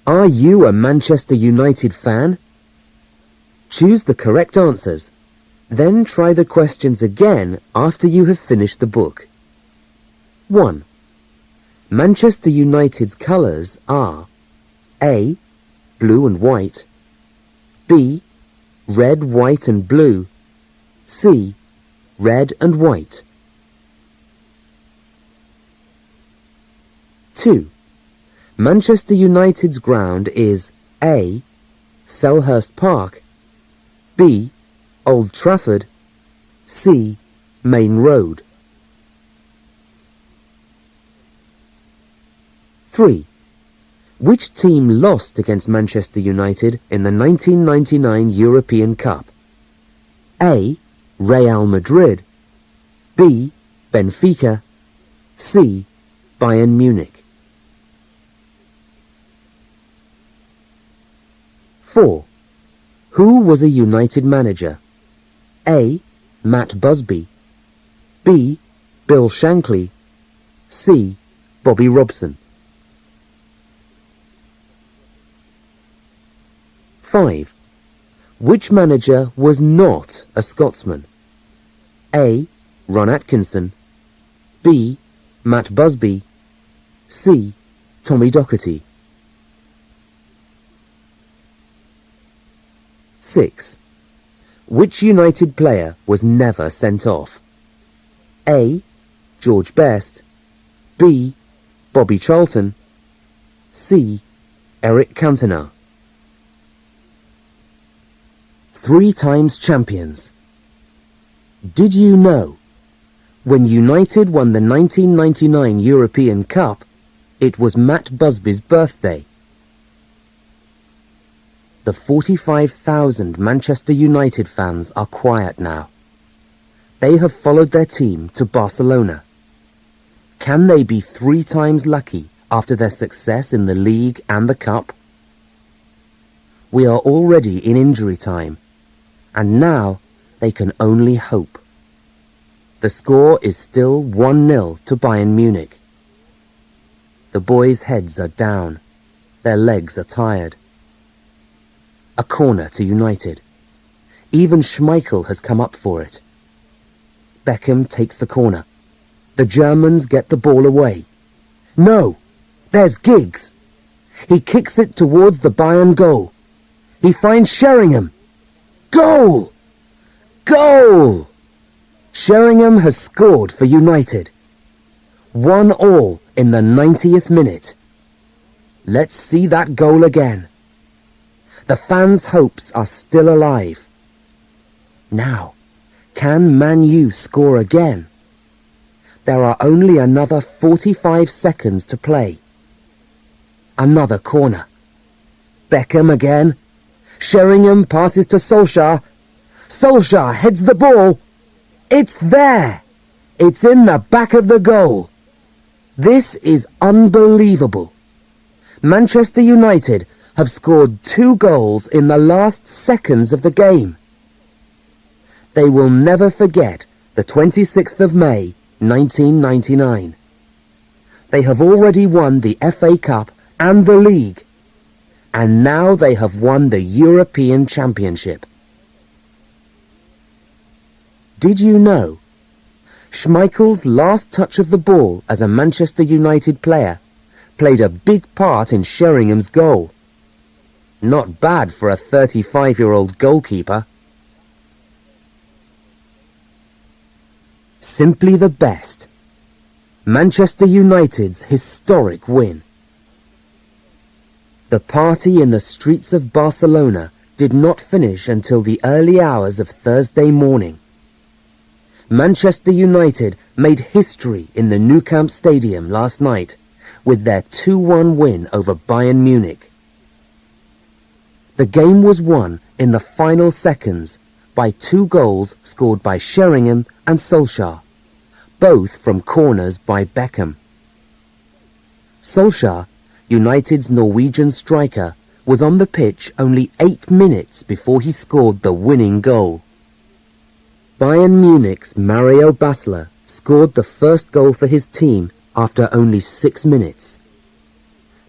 Are you a Manchester United fan? Choose the correct answers. Then try the questions again after you have finished the book. 1. Manchester United's colours are A. Blue and white, B. Red, white and blue, C. Red and white. 2. Manchester United's ground is A. Selhurst Park, B. Old Trafford, C. Main Road. 3. Which team lost against Manchester United in the 1999 European Cup? A. Real Madrid, B. Benfica, C. Bayern Munich. 4. Who was a United manager? A. Matt Busby, B. Bill Shankly, C. Bobby Robson. 5. Which manager was not a Scotsman? A. Ron Atkinson, B. Matt Busby, C. Tommy Docherty. 6. Which United player was never sent off? A. George Best, B. Bobby Charlton, C. Eric Cantona. 3 times champions. Did you know? When United won the 1999 European Cup, it was Matt Busby's birthday. The 45,000 Manchester United fans are quiet now. They have followed their team to Barcelona. Can they be 3 times lucky after their success in the league and the cup? We are already in injury time, and now they can only hope. The score is still 1-0 to Bayern Munich. The boys' heads are down. Their legs are tired. A corner to United. Even Schmeichel has come up for it. Beckham takes the corner. The Germans get the ball away. No! There's Giggs! He kicks it towards the Bayern goal. He finds Sheringham. Goal! Goal! Sheringham has scored for United. 1-1 in the 90th minute. Let's see that goal again. The fans' hopes are still alive. Now, can Man U score again? There are only another 45 seconds to play. Another corner. Beckham again. Sheringham passes to Solskjaer. Solskjaer heads the ball. It's there. It's in the back of the goal. This is unbelievable. Manchester United have scored 2 goals in the last seconds of the game. They will never forget the 26th of May, 1999. They have already won the FA Cup and the League, and now they have won the European Championship. Did you know? Schmeichel's last touch of the ball as a Manchester United player played a big part in Sheringham's goal. Not bad for a 35-year-old goalkeeper. Simply the best. Manchester United's historic win. The party in the streets of Barcelona did not finish until the early hours of Thursday morning. Manchester United made history in the Nou Camp Stadium last night with their 2-1 win over Bayern Munich. The game was won in the final seconds by 2 goals scored by Sheringham and Solskjaer, both from corners by Beckham. Solskjaer, United's Norwegian striker, was on the pitch only 8 minutes before he scored the winning goal. Bayern Munich's Mario Basler scored the first goal for his team after only 6 minutes.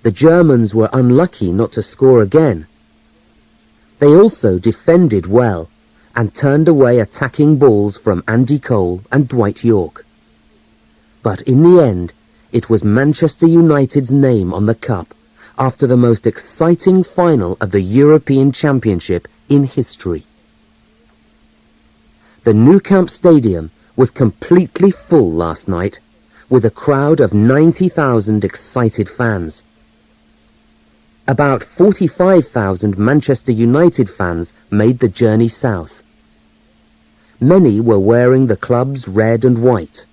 The Germans were unlucky not to score again. They also defended well and turned away attacking balls from Andy Cole and Dwight Yorke. But in the end, it was Manchester United's name on the cup after the most exciting final of the European Championship in history. The Nou Camp Stadium was completely full last night, with a crowd of 90,000 excited fans. About 45,000 Manchester United fans made the journey south. Many were wearing the club's red and white.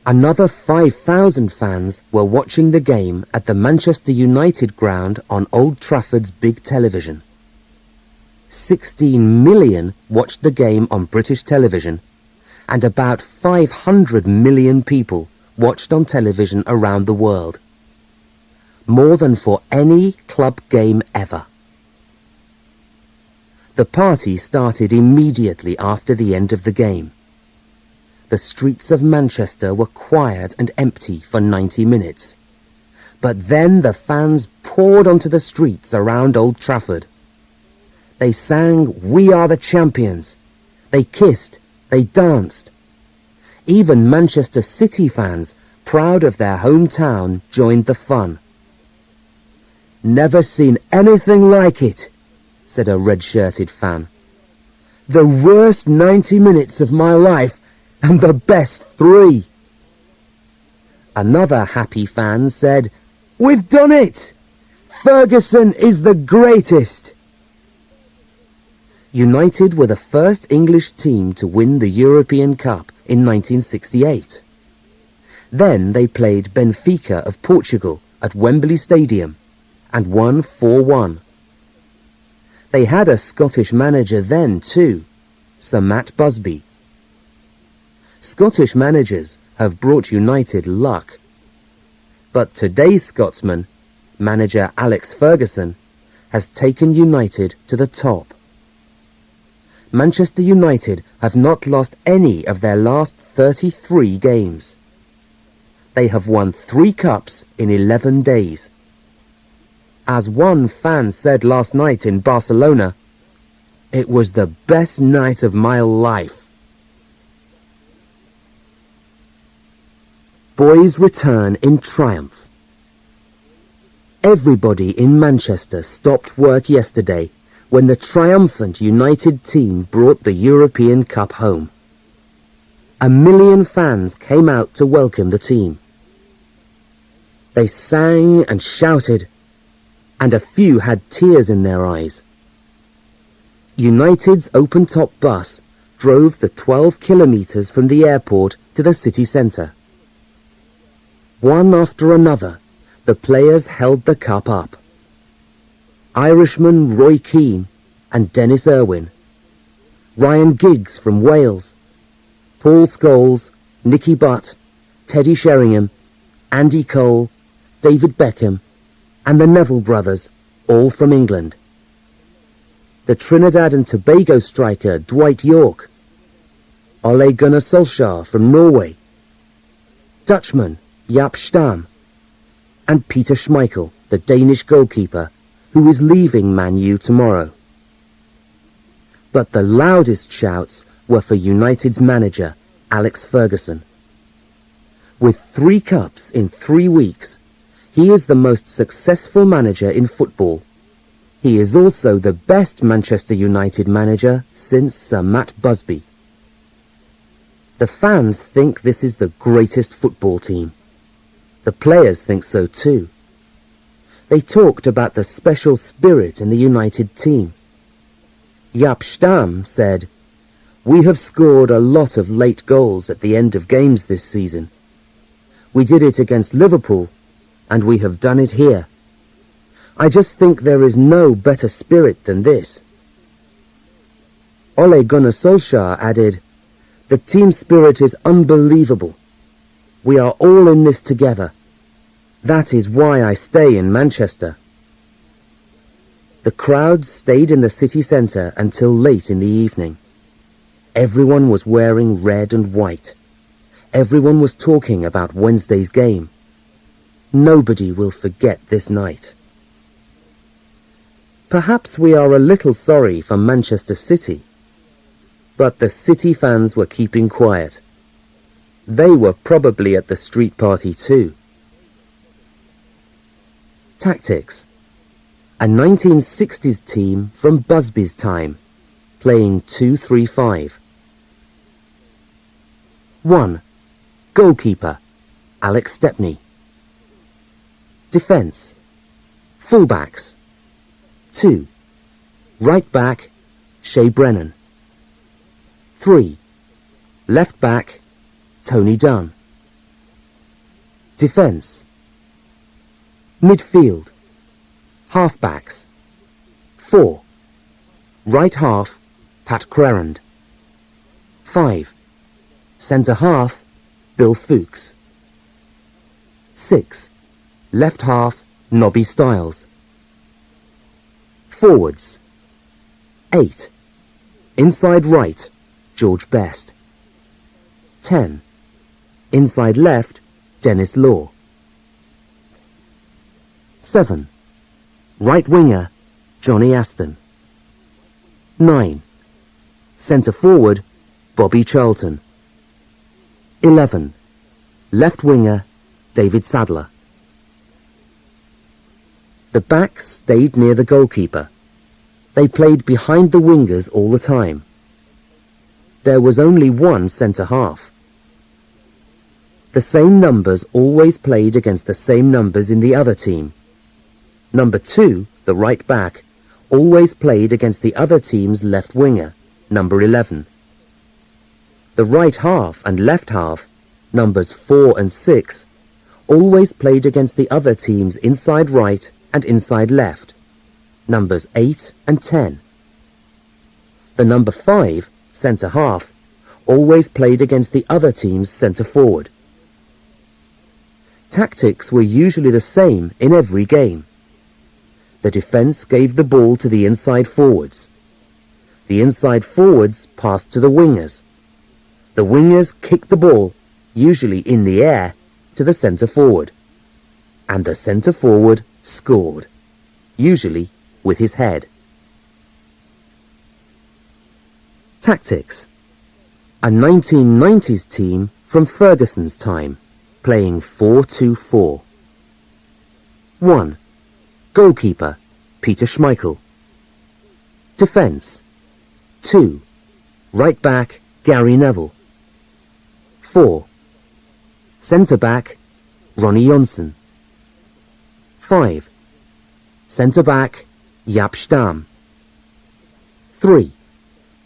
Another 5,000 fans were watching the game at the Manchester United ground on Old Trafford's big television. 16 million watched the game on British television, and about 500 million people watched on television around the world. More than for any club game ever. The party started immediately after the end of the game. The streets of Manchester were quiet and empty for 90 minutes. But then the fans poured onto the streets around Old Trafford. They sang, "We are the champions." They kissed, they danced. Even Manchester City fans, proud of their hometown, joined the fun. "Never seen anything like it," said a red-shirted fan. "The worst 90 minutes of my life, and the best 3. Another happy fan said, "We've done it! Ferguson is the greatest!" United were the first English team to win the European Cup in 1968. Then they played Benfica of Portugal at Wembley Stadium and won 4-1. They had a Scottish manager then too, Sir Matt Busby. Scottish managers have brought United luck. But today's Scotsman, manager Alex Ferguson, has taken United to the top. Manchester United have not lost any of their last 33 games. They have won 3 cups in 11 days. As one fan said last night in Barcelona, "It was the best night of my life." Boys return in triumph. Everybody in Manchester stopped work yesterday when the triumphant United team brought the European Cup home. 1 million fans came out to welcome the team. They sang and shouted, and a few had tears in their eyes. United's open-top bus drove the 12 kilometres from the airport to the city centre. One after another, the players held the cup up. Irishman Roy Keane and Dennis Irwin, Ryan Giggs from Wales, Paul Scholes, Nicky Butt, Teddy Sheringham, Andy Cole, David Beckham, and the Neville brothers, all from England. The Trinidad and Tobago striker Dwight Yorke, Ole Gunnar Solskjaer from Norway, Dutchman Jaap Stam, and Peter Schmeichel, the Danish goalkeeper, who is leaving Man U tomorrow. But the loudest shouts were for United's manager, Alex Ferguson. With 3 cups in 3 weeks, he is the most successful manager in football. He is also the best Manchester United manager since Sir Matt Busby. The fans think this is the greatest football team. The players think so too. They talked about the special spirit in the United team. Jaap Stam said, "We have scored a lot of late goals at the end of games this season. We did it against Liverpool, and we have done it here. I just think there is no better spirit than this." Ole Gunnar Solskjaer added, "The team spirit is unbelievable. We are all in this together. That is why I stay in Manchester." The crowd stayed in the city centre until late in the evening. Everyone was wearing red and white. Everyone was talking about Wednesday's game. Nobody will forget this night. Perhaps we are a little sorry for Manchester City, but the City fans were keeping quiet. They were probably at the street party too. Tactics. A 1960s team from Busby's time, playing 2-3-5. 1. Goalkeeper, Alex Stepney. Defence. Fullbacks. 2. Right back, Shea Brennan. 3. Left back, Tony Dunn. Defence. Midfield. Half-backs. 4. Right half, Pat Crerand. 5. Centre half, Bill Fuchs. 6. Left half, Nobby Stiles. Forwards. 8. Inside right, George Best. 10. Inside left, Dennis Law. 7. Right winger, Johnny Aston. 9. Centre forward, Bobby Charlton. 11. Left winger, David Sadler. The backs stayed near the goalkeeper. They played behind the wingers all the time. There was only one centre half. The same numbers always played against the same numbers in the other team. Number 2, the right back, always played against the other team's left winger, number 11. The right half and left half, numbers 4 and 6, always played against the other team's inside right and inside left, numbers 8 and 10. The number 5, centre half, always played against the other team's centre forward. Tactics were usually the same in every game. The defence gave the ball to the inside forwards. The inside forwards passed to the wingers. The wingers kicked the ball, usually in the air, to the centre forward. And the centre forward scored, usually with his head. Tactics. A 1990s team from Ferguson's time, playing 4-2-4. 1. Goalkeeper, Peter Schmeichel. Defence. 2. Right back, Gary Neville. 4. Centre back, Ronnie Johnsen. 5. Centre back, Jaap Stam. 3.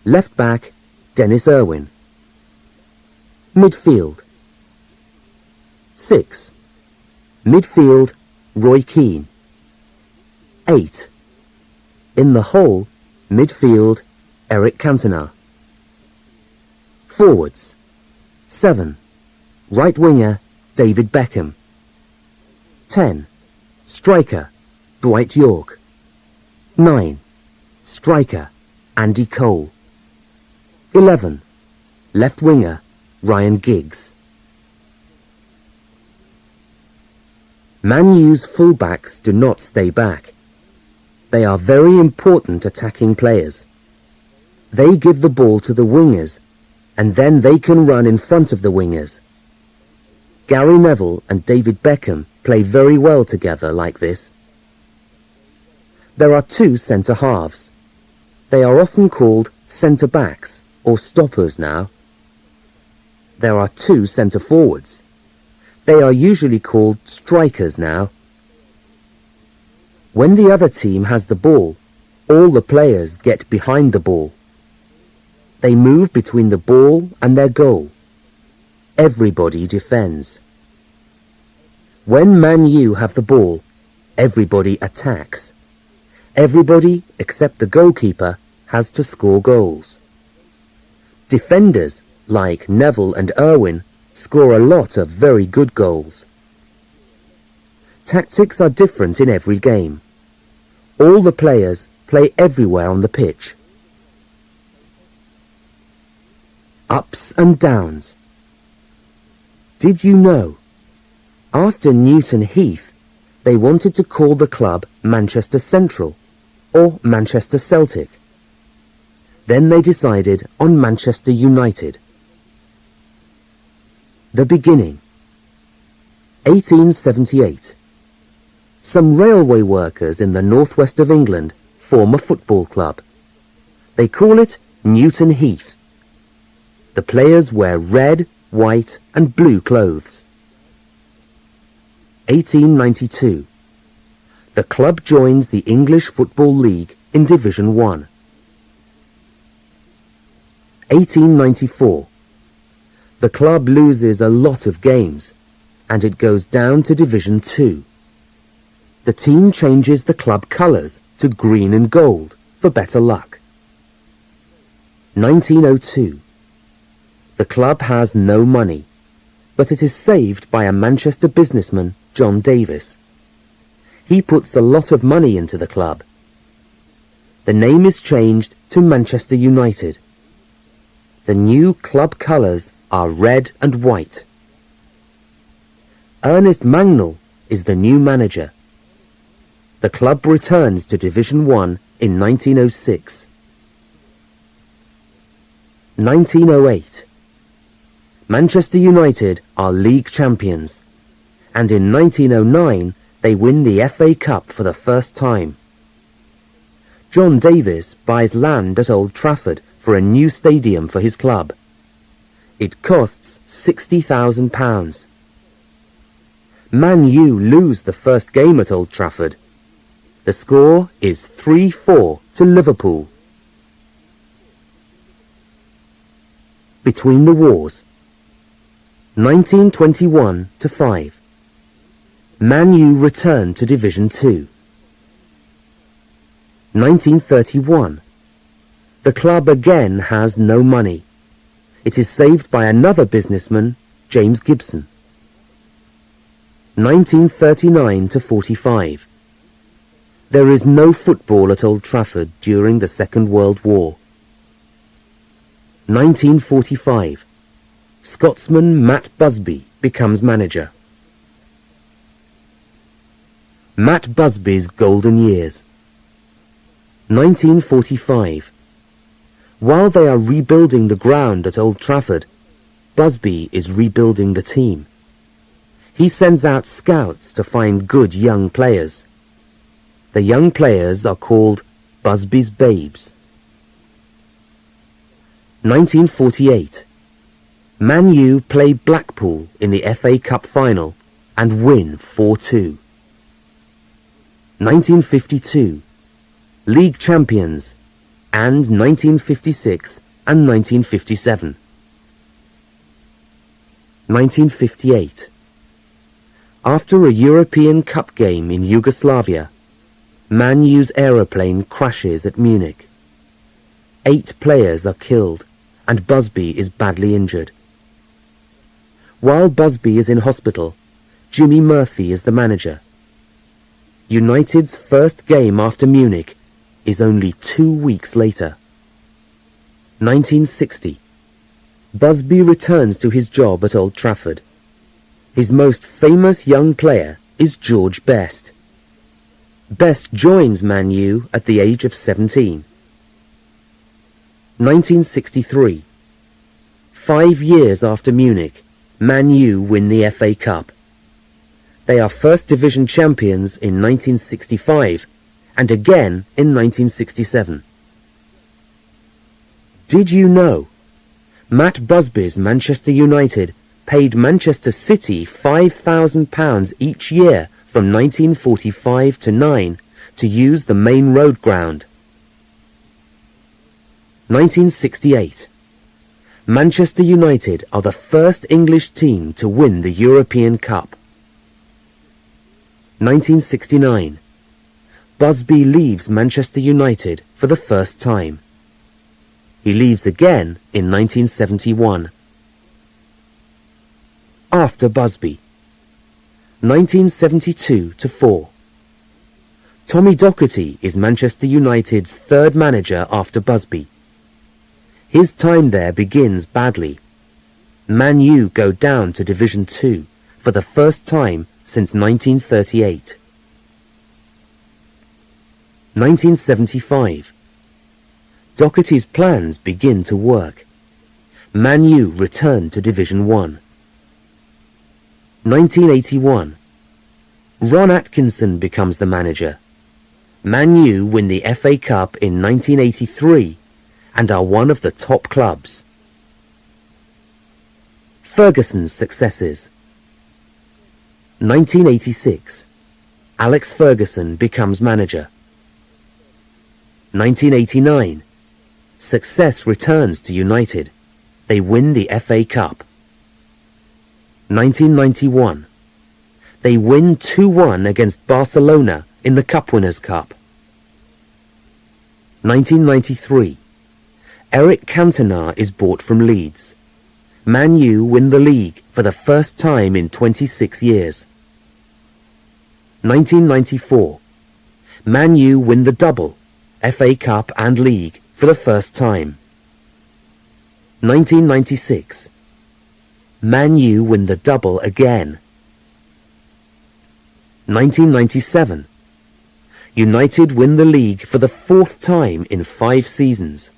Left back, Dennis Irwin. Midfield. 6. Midfield, Roy Keane. 8. In the hole, midfield, Eric Cantona. Forwards. 7. Right winger, David Beckham. 10. Striker, Dwight York. 9. Striker, Andy Cole. 11. Left winger, Ryan Giggs. Man U's fullbacks do not stay back. They are very important attacking players. They give the ball to the wingers, and then they can run in front of the wingers. Gary Neville and David Beckham play very well together like this. There are 2 centre halves. They are often called centre backs or stoppers now. There are 2 centre forwards. They are usually called strikers now. When the other team has the ball, all the players get behind the ball. They move between the ball and their goal. Everybody defends. When Man U have the ball, everybody attacks. Everybody, except the goalkeeper, has to score goals. Defenders, like Neville and Irwin, score a lot of very good goals. Tactics are different in every game. All the players play everywhere on the pitch. Ups and downs. Did you know? After Newton Heath, they wanted to call the club Manchester Central or Manchester Celtic. Then they decided on Manchester United. The beginning. 1878. Some railway workers in the northwest of England form a football club. They call it Newton Heath. The players wear red, white and blue clothes. 1892. The club joins the English Football League in Division 1. 1894. The club loses a lot of games and it goes down to Division 2. The team changes the club colours to green and gold for better luck. 1902. The club has no money, but it is saved by a Manchester businessman, John Davis. He puts a lot of money into the club. The name is changed to Manchester United. The new club colours are red and white. Ernest Mangnall is the new manager. The club returns to Division 1 in 1906. 1908. Manchester United are league champions, and in 1909 they win the FA Cup for the first time. John Davis buys land at Old Trafford for a new stadium for his club. It costs £60,000. Man U lose the first game at Old Trafford. The score is 3-4 to Liverpool. Between the wars. 1921 to 5. Man U return to Division 2. 1931. The club again has no money. It is saved by another businessman, James Gibson. 1939 to 45. There is no football at Old Trafford during the Second World War. 1945. Scotsman Matt Busby becomes manager. Matt Busby's golden years. 1945. While they are rebuilding the ground at Old Trafford, Busby is rebuilding the team. He sends out scouts to find good young players. The young players are called Busby's Babes. 1948. Man U play Blackpool in the FA Cup final and win 4-2. 1952. League champions, and 1956 and 1957. 1958. After a European Cup game in Yugoslavia, Man U's aeroplane crashes at Munich. 8 players are killed and Busby is badly injured. While Busby is in hospital, Jimmy Murphy is the manager. United's first game after Munich is only 2 weeks later. 1960. Busby returns to his job at Old Trafford. His most famous young player is George Best. Best joins Man U at the age of 17. 1963. 5 years after Munich, Man U win the FA Cup. They are First Division champions in 1965 and again in 1967. Did you know? Matt Busby's Manchester United paid Manchester City £5,000 each year from 1945 to 9 to use the main road ground. 1968. Manchester United are the first English team to win the European Cup. 1969. Busby leaves Manchester United for the first time. He leaves again in 1971. After Busby. 1972 to 4. Tommy Docherty is Manchester United's third manager after Busby. His time there begins badly. Man U go down to Division 2 for the first time since 1938. 1975. Doherty's plans begin to work. Man U return to Division 1. 1981. Ron Atkinson becomes the manager. Man U win the FA Cup in 1983 and are one of the top clubs. Ferguson's successes. 1986. Alex Ferguson becomes manager. 1989. Success returns to United. They win the FA Cup. 1991. They win 2-1 against Barcelona in the Cup Winners' Cup. 1993. Eric Cantona is bought from Leeds. Man U win the league for the first time in 26 years. 1994. Man U win the double, FA Cup and League, for the first time. 1996. Man U win the double again. 1997. United win the league for the fourth time in 5 seasons.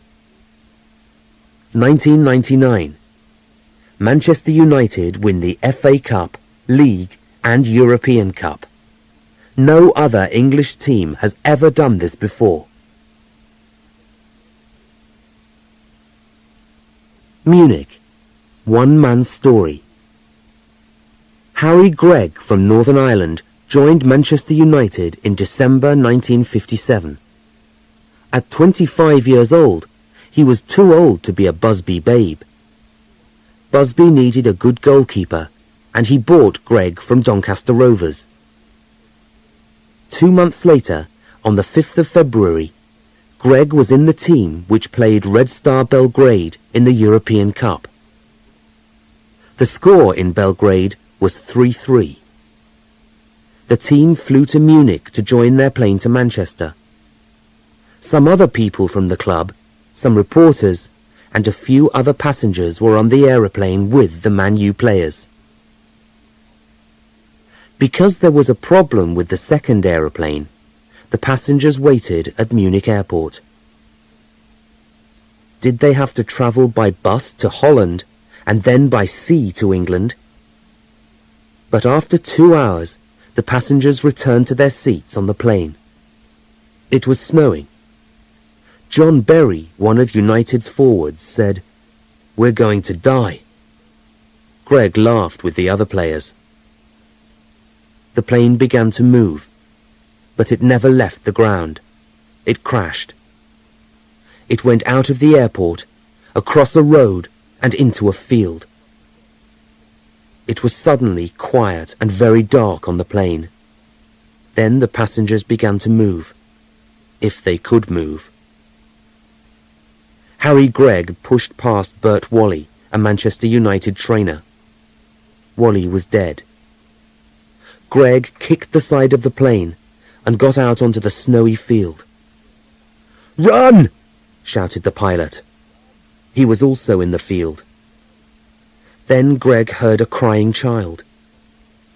1999. Manchester United win the FA Cup, League and European Cup. No other English team has ever done this before. Munich. One man's story. Harry Gregg from Northern Ireland joined Manchester United in December 1957. At 25 years old, he was too old to be a Busby babe. Busby needed a good goalkeeper, and he bought Gregg from Doncaster Rovers. 2 months later, on the 5th of February, Gregg was in the team which played Red Star Belgrade in the European Cup. The score in Belgrade was 3-3. The team flew to Munich to join their plane to Manchester. Some other people from the club, some reporters, and a few other passengers were on the aeroplane with the Man U players. Because there was a problem with the second aeroplane, the passengers waited at Munich airport. Did they have to travel by bus to Holland and then by sea to England? But after 2 hours, the passengers returned to their seats on the plane. It was snowing. John Berry, one of United's forwards, said, "We're going to die." Gregg laughed with the other players. The plane began to move, but it never left the ground. It crashed. It went out of the airport, across a road, and into a field. It was suddenly quiet and very dark on the plane. Then the passengers began to move, if they could move. Harry Gregg pushed past Bert Whalley, a Manchester United trainer. Whalley was dead. Gregg kicked the side of the plane and got out onto the snowy field. "Run!" shouted the pilot. He was also in the field. Then Gregg heard a crying child.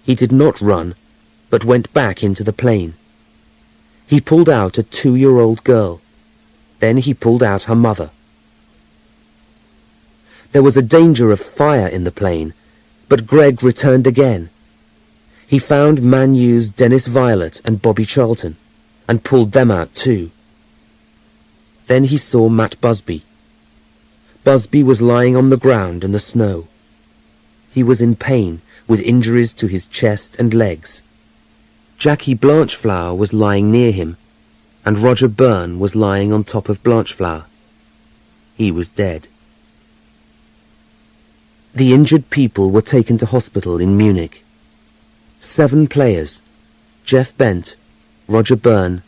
He did not run, but went back into the plane. He pulled out a 2-year-old girl. Then he pulled out her mother. There was a danger of fire in the plane, but Gregg returned again. He found Man U's Dennis Viollet and Bobby Charlton, and pulled them out too. Then he saw Matt Busby. Busby was lying on the ground in the snow. He was in pain, with injuries to his chest and legs. Jackie Blanchflower was lying near him, and Roger Byrne was lying on top of Blanchflower. He was dead. The injured people were taken to hospital in Munich. 7 players, Jeff Bent, Roger Byrne,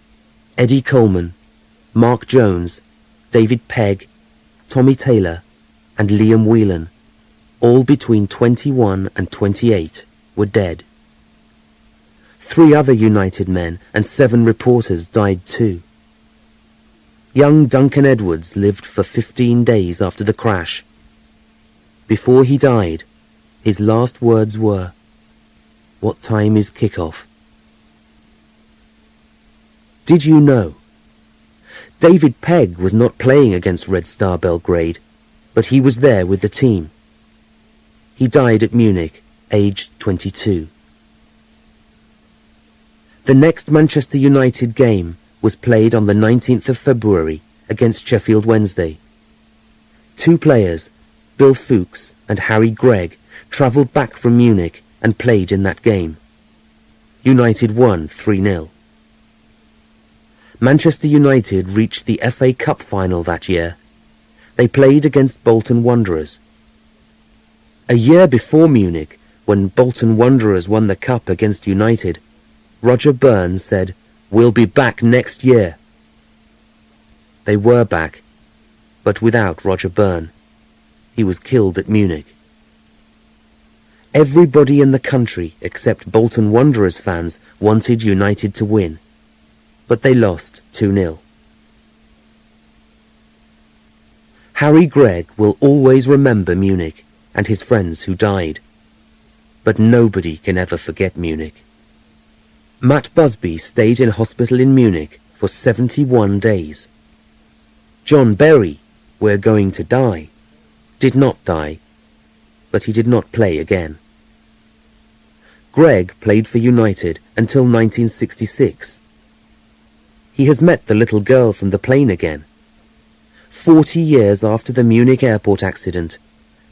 Eddie Coleman, Mark Jones, David Pegg, Tommy Taylor, and Liam Whelan, all between 21 and 28, were dead. 3 other United men and 7 reporters died too. Young Duncan Edwards lived for 15 days after the crash. Before he died, his last words were, What time is kick-off? Did you know? David Pegg was not playing against Red Star Belgrade, but he was there with the team. He died at Munich, aged 22. The next Manchester United game was played on the 19th of February against Sheffield Wednesday. Two players, Bill Fuchs and Harry Gregg, travelled back from Munich and played in that game. United won 3-0. Manchester United reached the FA Cup final that year. They played against Bolton Wanderers. A year before Munich, when Bolton Wanderers won the cup against United, Roger Byrne said, "We'll be back next year." They were back, but without Roger Byrne. He was killed at Munich. Everybody in the country except Bolton Wanderers fans wanted United to win, but they lost 2-0. Harry Gregg will always remember Munich and his friends who died, but nobody can ever forget Munich. Matt Busby stayed in hospital in Munich for 71 days. John Berry, "We're going to die," did not die, but he did not play again. Gregg played for United until 1966. He has met the little girl from the plane again. 40 years after the Munich airport accident,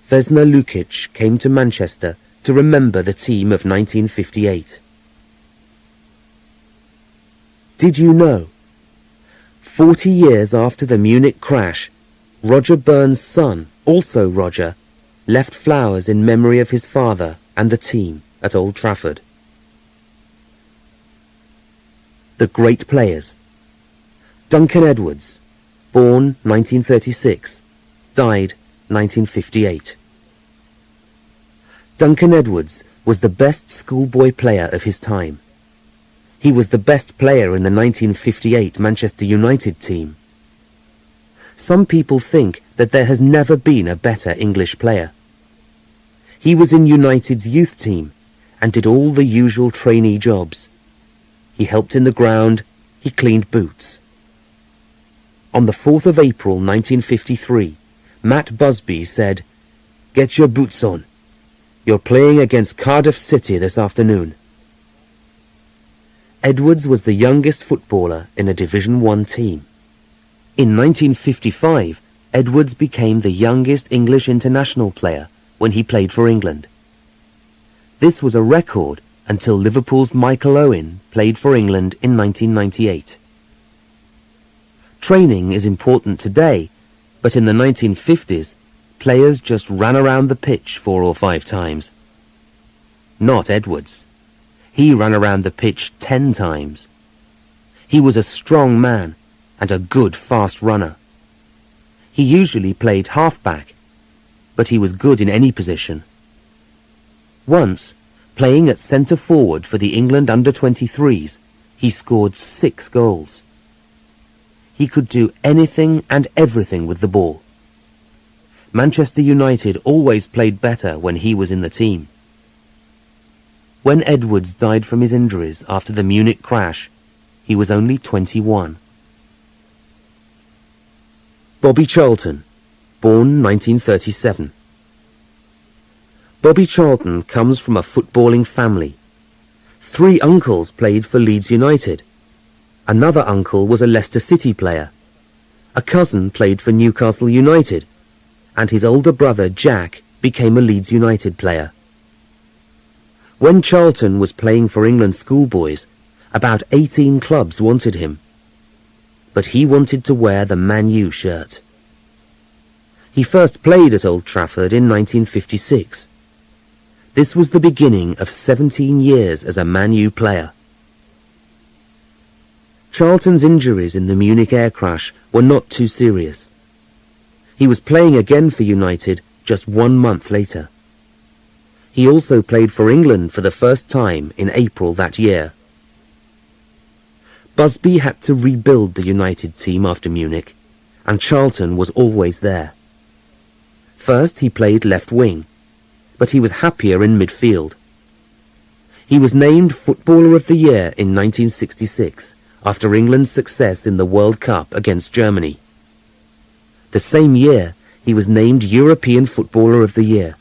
Vesna Lukic came to Manchester to remember the team of 1958. Did you know? 40 years after the Munich crash, Roger Byrne's son, also Roger, left flowers in memory of his father and the team at Old Trafford. The great players. Duncan Edwards, born 1936, died 1958. Duncan Edwards was the best schoolboy player of his time. He was the best player in the 1958 Manchester United team. Some people think that there has never been a better English player. He was in United's youth team and did all the usual trainee jobs. He helped in the ground, he cleaned boots. On the 4th of April 1953, Matt Busby said, "Get your boots on. You're playing against Cardiff City this afternoon." Edwards was the youngest footballer in a Division 1 team. In 1955, Edwards became the youngest English international player when he played for England. This was a record until Liverpool's Michael Owen played for England in 1998. Training is important today, but in the 1950s, players just ran around the pitch 4 or 5 times. Not Edwards. He ran around the pitch 10 times. He was a strong man and a good fast runner. He usually played half-back, but he was good in any position. Once, playing at centre-forward for the England under-23s, he scored 6 goals. He could do anything and everything with the ball. Manchester United always played better when he was in the team. When Edwards died from his injuries after the Munich crash, he was only 21. Bobby Charlton, born 1937. Bobby Charlton comes from a footballing family. 3 uncles played for Leeds United. Another uncle was a Leicester City player. A cousin played for Newcastle United, and his older brother Jack became a Leeds United player. When Charlton was playing for England schoolboys, about 18 clubs wanted him. But he wanted to wear the Man U shirt. He first played at Old Trafford in 1956. This was the beginning of 17 years as a Man U player. Charlton's injuries in the Munich air crash were not too serious. He was playing again for United just 1 month later. He also played for England for the first time in April that year. Busby had to rebuild the United team after Munich, and Charlton was always there. First he played left wing, but he was happier in midfield. He was named Footballer of the Year in 1966 after England's success in the World Cup against Germany. The same year, he was named European Footballer of the Year.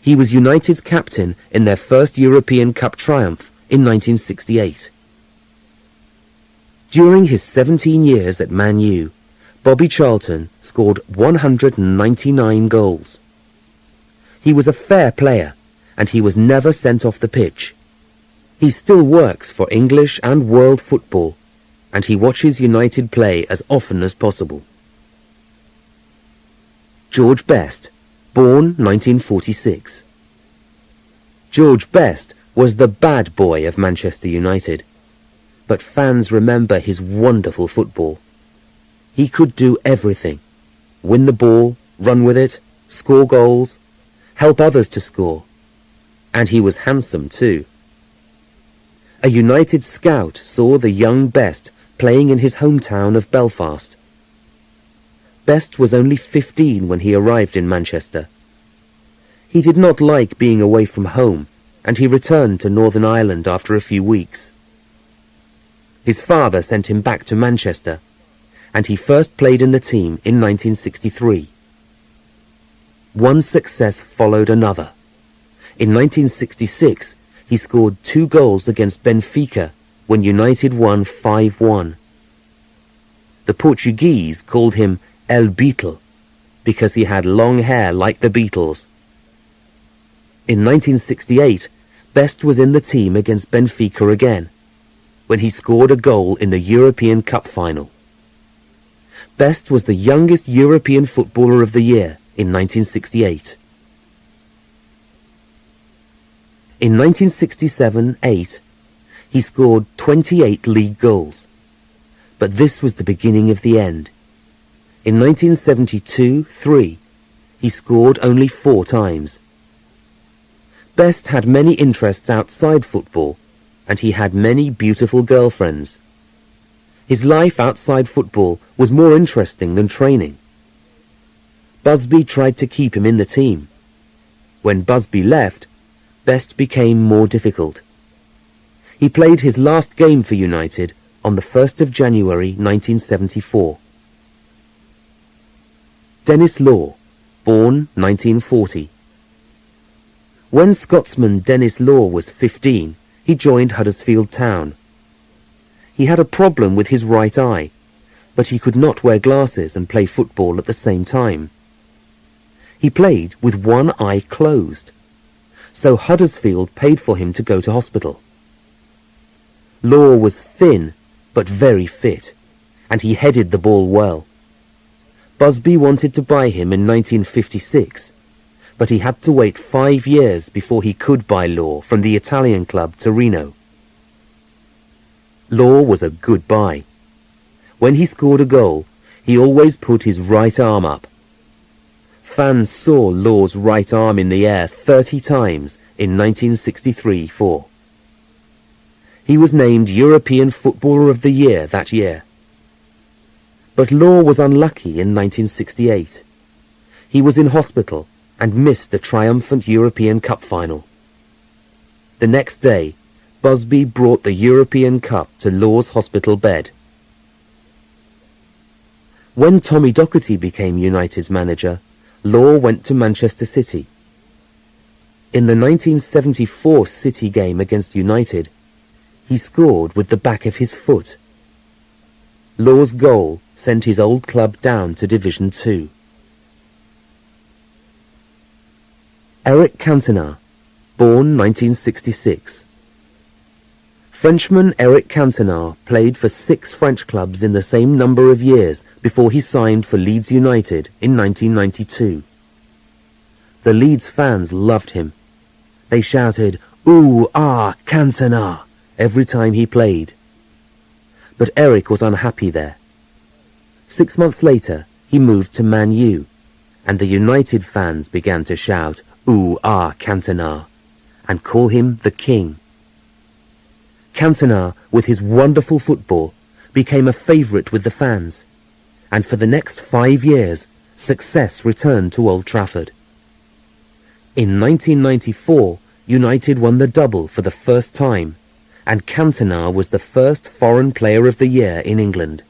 He was United's captain in their first European Cup triumph in 1968. During his 17 years at Man U, Bobby Charlton scored 199 goals. He was a fair player, and he was never sent off the pitch. He still works for English and world football, and he watches United play as often as possible. George Best, born 1946. George Best was the bad boy of Manchester United, but fans remember his wonderful football. He could do everything: win the ball, run with it, score goals, help others to score. And he was handsome too. A United scout saw the young Best playing in his hometown of Belfast. Best was only 15 when he arrived in Manchester. He did not like being away from home, and he returned to Northern Ireland after a few weeks. His father sent him back to Manchester, and he first played in the team in 1963. One success followed another. In 1966, he scored 2 goals against Benfica when United won 5-1. The Portuguese called him El Beatle because he had long hair like the Beatles. In 1968, Best was in the team against Benfica again, when he scored a goal in the European Cup final. Best was the youngest European Footballer of the Year in 1968. In 1967-8, he scored 28 league goals, but this was the beginning of the end. In 1972-3, he scored only 4 times. Best had many interests outside football, and he had many beautiful girlfriends. His life outside football was more interesting than training. Busby tried to keep him in the team. When Busby left, Best became more difficult. He played his last game for United on the 1st of January 1974. Denis Law, born 1940. When Scotsman Denis Law was 15, he joined Huddersfield Town. He had a problem with his right eye, but he could not wear glasses and play football at the same time. He played with one eye closed, so Huddersfield paid for him to go to hospital. Law was thin, but very fit, and he headed the ball well. Busby wanted to buy him in 1956, but he had to wait 5 years before he could buy Law from the Italian club Torino. Law was a good buy. When he scored a goal, he always put his right arm up. Fans saw Law's right arm in the air 30 times in 1963-4. He was named European Footballer of the Year that year. But Law was unlucky in 1968. He was in hospital and missed the triumphant European Cup final. The next day, Busby brought the European Cup to Law's hospital bed. When Tommy Docherty became United's manager, Law went to Manchester City. In the 1974 City game against United, he scored with the back of his foot. Law's goal sent his old club down to Division 2. Eric Cantona, born 1966. Frenchman Eric Cantona played for 6 French clubs in the same number of years before he signed for Leeds United in 1992. The Leeds fans loved him. They shouted, "Ooh, ah, Cantona," every time he played. But Eric was unhappy there. 6 months later, he moved to Man U, and the United fans began to shout, "Ooh, ah, Cantona," and call him the King. Cantona, with his wonderful football, became a favourite with the fans, and for the next 5 years, success returned to Old Trafford. In 1994, United won the double for the first time, and Cantona was the first foreign player of the year in England.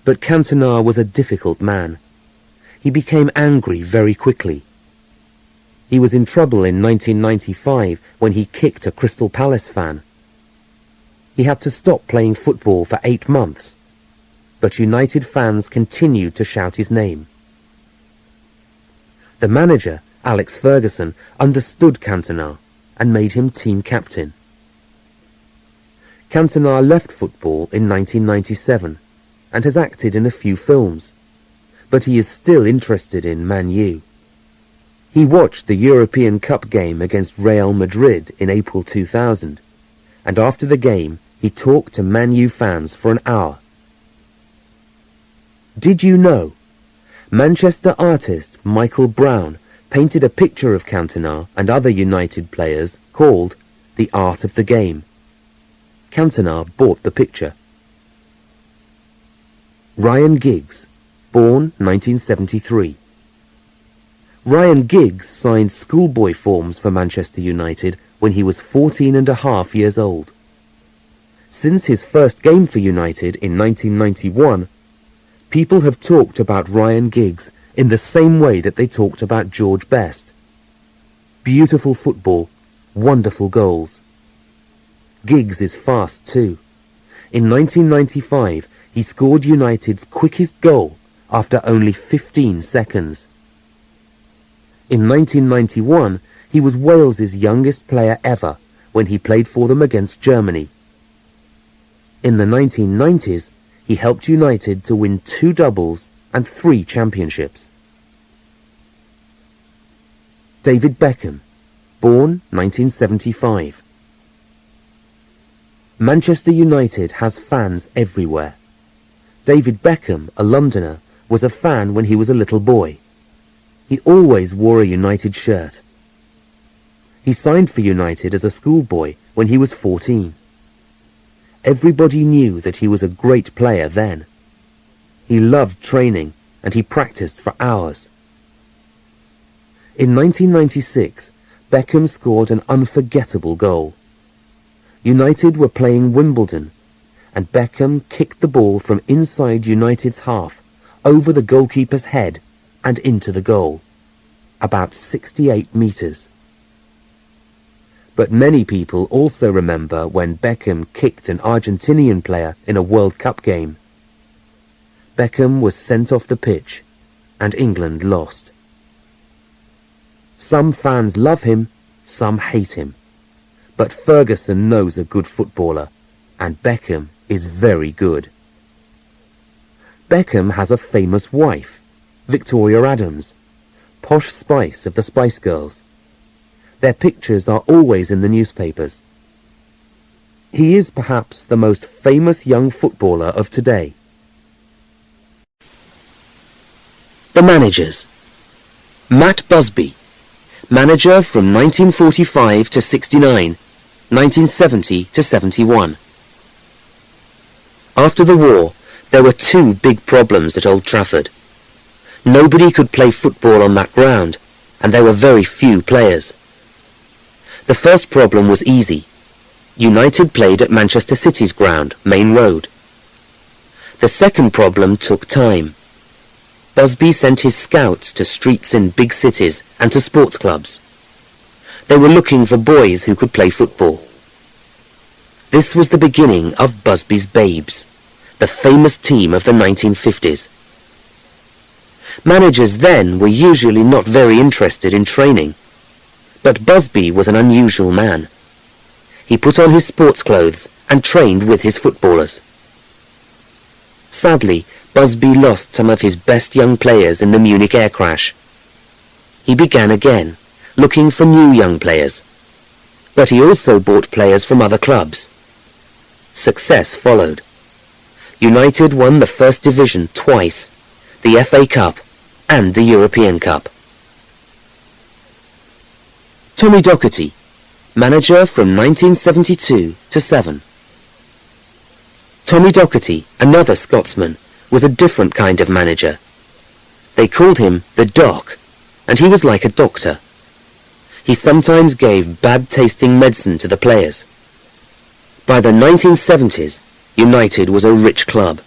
But Cantona was a difficult man. He became angry very quickly. He was in trouble in 1995 when he kicked a Crystal Palace fan. He had to stop playing football for 8 months, but United fans continued to shout his name. The manager, Alex Ferguson, understood Cantona and made him team captain. Cantona left football in 1997 and has acted in a few films, but he is still interested in Man U. He watched the European Cup game against Real Madrid in April 2000, and after the game he talked to Man U fans for an hour. Did you know? Manchester artist Michael Brown painted a picture of Cantona and other United players called The Art of the Game. Cantona bought the picture. Ryan Giggs, born 1973. Ryan Giggs signed schoolboy forms for Manchester United when he was 14.5 years old. Since his first game for United in 1991, people have talked about Ryan Giggs in the same way that they talked about George Best. Beautiful football, wonderful goals. Giggs is fast too. In 1995, he scored United's quickest goal after only 15 seconds. In 1991, he was Wales's youngest player ever when he played for them against Germany. In the 1990s, he helped United to win 2 doubles and 3 championships. David Beckham, born 1975. Manchester United has fans everywhere. David Beckham, a Londoner, was a fan when he was a little boy. He always wore a United shirt. He signed for United as a schoolboy when he was 14. Everybody knew that he was a great player then. He loved training and he practiced for hours. In 1996, Beckham scored an unforgettable goal. United were playing Wimbledon, and Beckham kicked the ball from inside United's half, over the goalkeeper's head and into the goal, about 68 metres. But many people also remember when Beckham kicked an Argentinian player in a World Cup game. Beckham was sent off the pitch, and England lost. Some fans love him, some hate him. But Ferguson knows a good footballer, and Beckham is very good. Beckham has a famous wife, Victoria Adams, posh spice of the Spice Girls. Their pictures are always in the newspapers. He is perhaps the most famous young footballer of today. The managers. Matt Busby, manager from 1945 to 69, 1970 to 71. After the war, there were 2 big problems at Old Trafford. Nobody could play football on that ground, and there were very few players. The first problem was easy. United played at Manchester City's ground, Main Road. The second problem took time. Busby sent his scouts to streets in big cities and to sports clubs. They were looking for boys who could play football. This was the beginning of Busby's Babes, the famous team of the 1950s. Managers then were usually not very interested in training, but Busby was an unusual man. He put on his sports clothes and trained with his footballers. Sadly, Busby lost some of his best young players in the Munich air crash. He began again, looking for new young players, but he also bought players from other clubs. Success followed. United won the First Division twice, the FA Cup and the European Cup. Tommy Docherty, manager from 1972 to 7. Tommy Docherty, another Scotsman, was a different kind of manager. They called him the Doc, and he was like a doctor. He sometimes gave bad-tasting medicine to the players. By the 1970s, United was a rich club.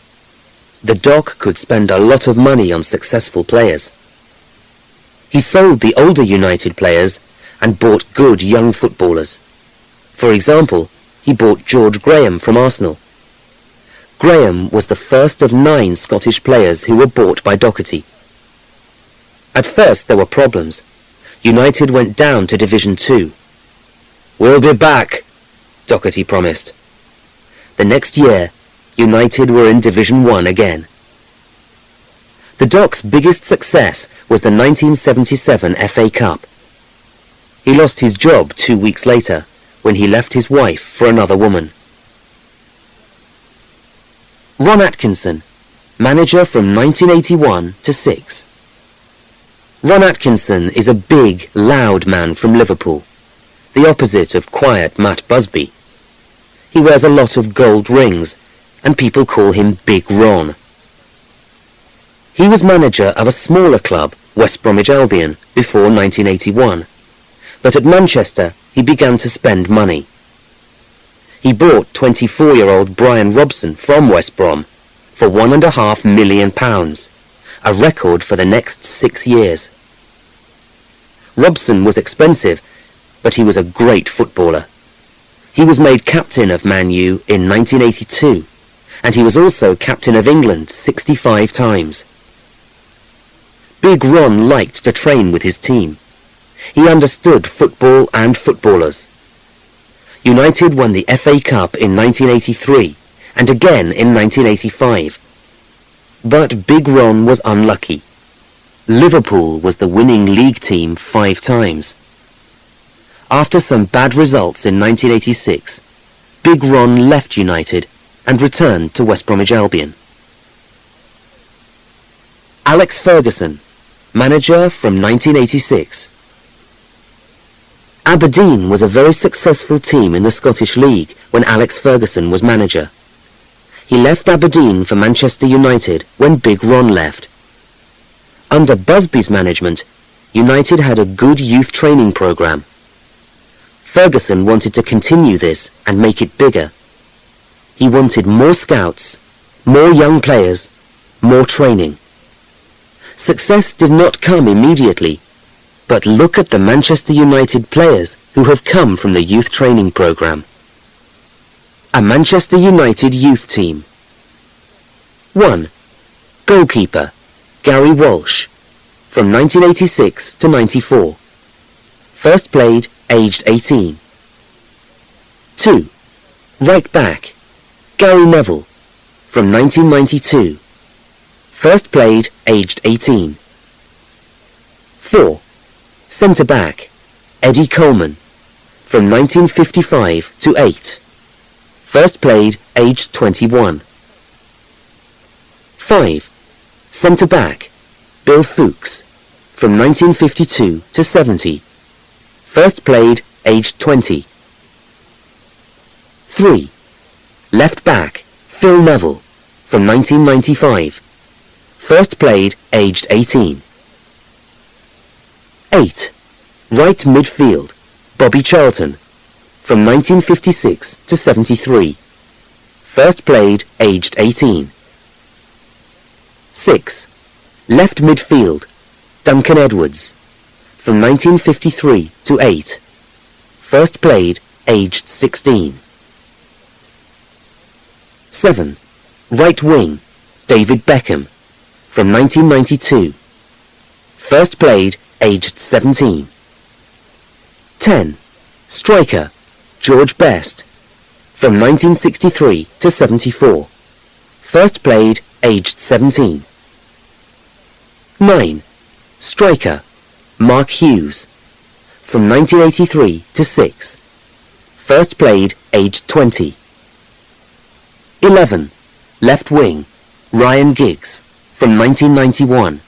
The Doc could spend a lot of money on successful players. He sold the older United players and bought good young footballers. For example, he bought George Graham from Arsenal. Graham was the first of 9 Scottish players who were bought by Docherty. At first there were problems. United went down to Division 2. "We'll be back," Docherty promised. The next year, United were in Division 1 again. The Doc's biggest success was the 1977 FA Cup. He lost his job 2 weeks later when he left his wife for another woman. Ron Atkinson, manager from 1981 to 6. Ron Atkinson is a big, loud man from Liverpool, the opposite of quiet Matt Busby. He wears a lot of gold rings, and people call him Big Ron. He was manager of a smaller club, West Bromwich Albion, before 1981, but at Manchester he began to spend money. He bought 24-year-old Brian Robson from West Brom for £1.5 million, a record for the next 6 years. Robson was expensive, but he was a great footballer. He was made captain of Man U in 1982, and he was also captain of England 65 times. Big Ron liked to train with his team. He understood football and footballers. United won the FA Cup in 1983 and again in 1985. But Big Ron was unlucky. Liverpool was the winning league team 5 times. After some bad results in 1986, Big Ron left United and returned to West Bromwich Albion. Alex Ferguson, manager from 1986. Aberdeen was a very successful team in the Scottish League when Alex Ferguson was manager. He left Aberdeen for Manchester United when Big Ron left. Under Busby's management, United had a good youth training programme. Ferguson wanted to continue this and make it bigger. He wanted more scouts, more young players, more training. Success did not come immediately, but look at the Manchester United players who have come from the youth training programme. A Manchester United youth team. 1. Goalkeeper, Gary Walsh, from 1986 to 94. First played aged 18. 2. Right back, Gary Neville, from 1992. First played aged 18. 4. Centre back, Eddie Coleman, from 1955 to 8. First played aged 21. 5. Centre back, Bill Fuchs, from 1952 to 70. First played aged 20. 3. Left back, Phil Neville, from 1995. First played aged 18. 8. Right midfield, Bobby Charlton, from 1956 to 73. First played aged 18. 6. Left midfield, Duncan Edwards, from 1953 to 8. First played aged 16. 7. Right wing, David Beckham, from 1992. First played aged 17. 10. Striker, George Best, from 1963 to 74. First played aged 17. 9. Striker, Mark Hughes, from 1983 to 6. First played aged 20. 11. Left wing, Ryan Giggs, from 1991.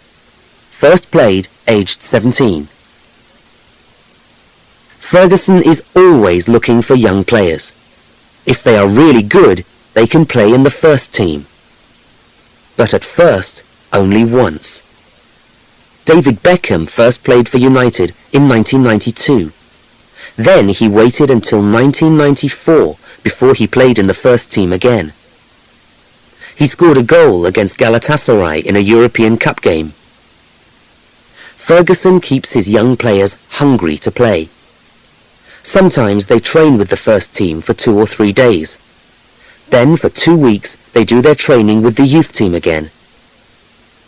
First played aged 17. Ferguson is always looking for young players. If they are really good, they can play in the first team. But at first, only once. David Beckham first played for United in 1992 Then he waited until 1994 before he played in the first team again. He scored a goal against Galatasaray in a European Cup game. Ferguson keeps his young players hungry to play. Sometimes they train with the first team for 2 or 3 days. Then for 2 weeks they do their training with the youth team again.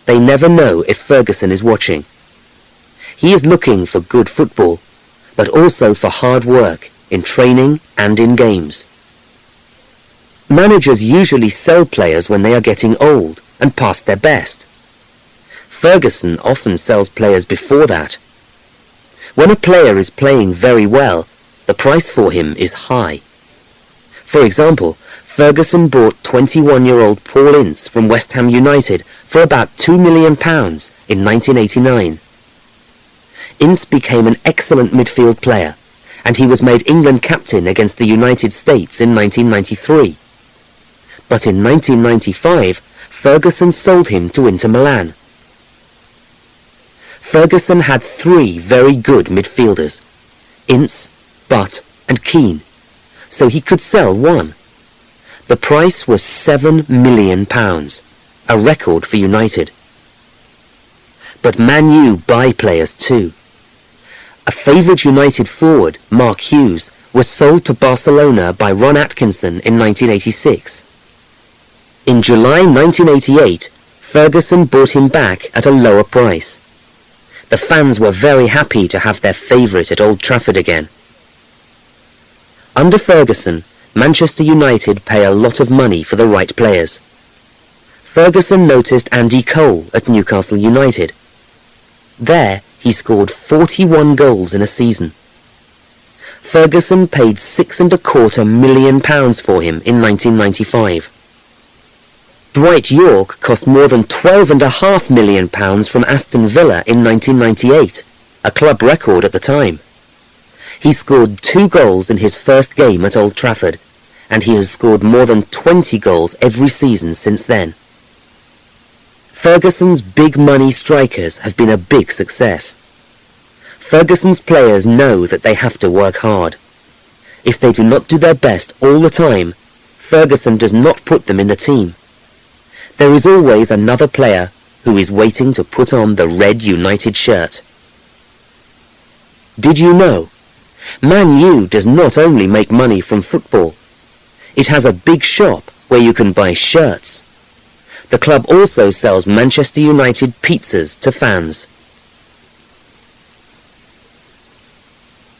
They never know if Ferguson is watching. He is looking for good football, but also for hard work in training and in games. Managers usually sell players when they are getting old and past their best. Ferguson often sells players before that. When a player is playing very well, the price for him is high. For example, Ferguson bought 21-year-old Paul Ince from West Ham United for about £2 million in 1989. Ince became an excellent midfield player, and he was made England captain against the United States in 1993. But in 1995, Ferguson sold him to Inter Milan. Ferguson had 3 very good midfielders, Ince, Butt and Keane, so he could sell one. The price was £7 million, a record for United. But Man U buy players too. A favourite United forward, Mark Hughes, was sold to Barcelona by Ron Atkinson in 1986. In July 1988, Ferguson bought him back at a lower price. The fans were very happy to have their favourite at Old Trafford again. Under Ferguson, Manchester United pay a lot of money for the right players. Ferguson noticed Andy Cole at Newcastle United. There, he scored 41 goals in a season. Ferguson paid £6.25 million for him in 1995. Dwight Yorke cost more than £12.5 million from Aston Villa in 1998, a club record at the time. He scored 2 goals in his first game at Old Trafford, and he has scored more than 20 goals every season since then. Ferguson's big money strikers have been a big success. Ferguson's players know that they have to work hard. If they do not do their best all the time, Ferguson does not put them in the team. There is always another player who is waiting to put on the red United shirt. Did you know? Man U does not only make money from football. It has a big shop where you can buy shirts. The club also sells Manchester United pizzas to fans.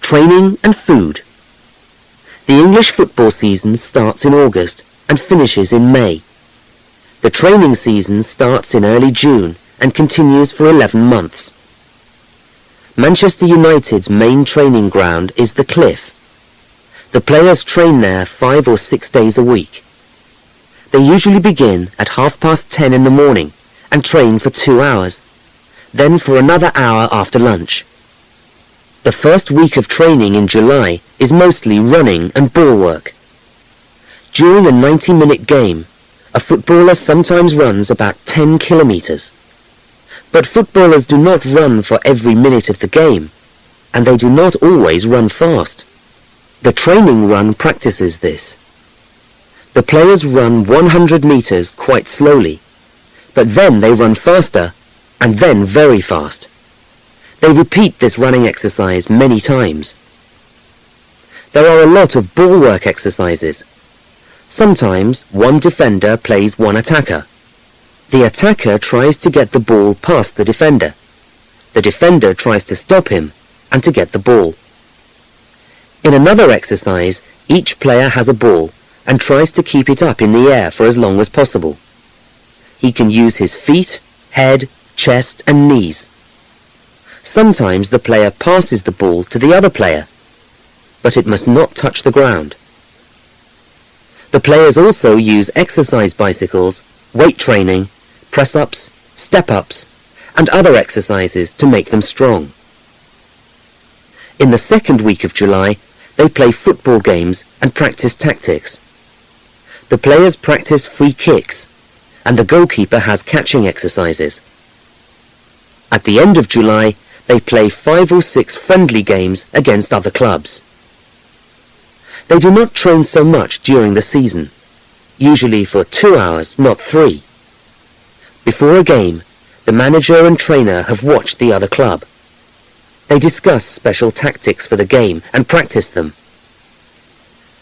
Training and food. The English football season starts in August and finishes in May. The training season starts in early June and continues for 11 months. Manchester United's main training ground is the Cliff. The players train there 5 or 6 days a week. They usually begin at 10:30 in the morning and train for 2 hours, then for another hour after lunch. The first week of training in July is mostly running and ball work. During a 90-minute game, a footballer sometimes runs about 10 kilometres. But footballers do not run for every minute of the game, and they do not always run fast. The training run practices this. The players run 100 metres quite slowly, but then they run faster, and then very fast. They repeat this running exercise many times. There are a lot of ball work exercises. Sometimes one defender plays one attacker. The attacker tries to get the ball past the defender. The defender tries to stop him and to get the ball. In another exercise, each player has a ball and tries to keep it up in the air for as long as possible. He can use his feet, head, chest and knees. Sometimes the player passes the ball to the other player, but it must not touch the ground. The players also use exercise bicycles, weight training, press-ups, step-ups, and other exercises to make them strong. In the second week of July, they play football games and practice tactics. The players practice free kicks, and the goalkeeper has catching exercises. At the end of July, they play 5 or 6 friendly games against other clubs. They do not train so much during the season, usually for 2 hours, not 3. Before a game, the manager and trainer have watched the other club. They discuss special tactics for the game and practice them.